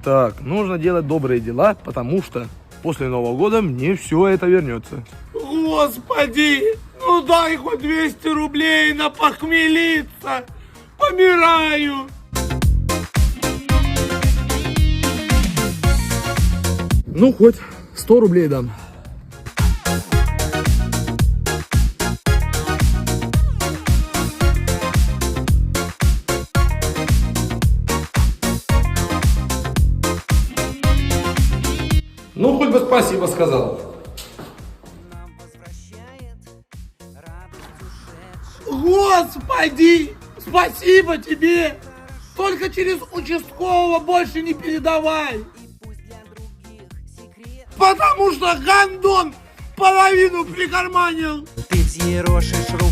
Так, нужно делать добрые дела, потому что после Нового года мне все это вернется. Господи, ну дай хоть 200 рублей на похмелиться. Помираю. Ну, хоть 100 рублей дам. Ну, хоть бы спасибо сказал. Господи, спасибо тебе. Только через участкового больше не передавай. Потому что гандон половину прикарманил. Ты взъерошишь руку.